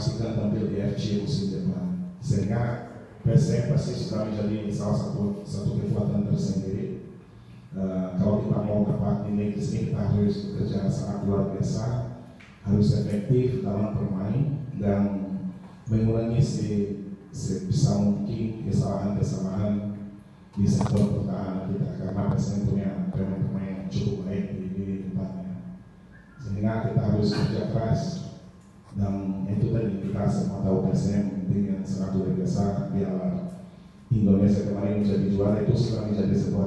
dipastikan tampil di FC musim depan. Sehingga PSM pasti sudah menjadi salah satu kekuatan tersendiri. Kalau kita mau dapat nilai di sini, kita harus bekerja sangat luar biasa, harus efektif dalam bermain dan mengurangi sebisa mungkin kesalahan-kesalahan di sektor pertahanan kita, karena PSM punya pemain-pemain yang cukup baik di depannya. Sehingga kita harus kerja keras, dan itu tadi kita semua tahu PSM tim yang sangat luar biasa. Piala Indonesia kemarin menjadi juara itu sudah menjadi sebuah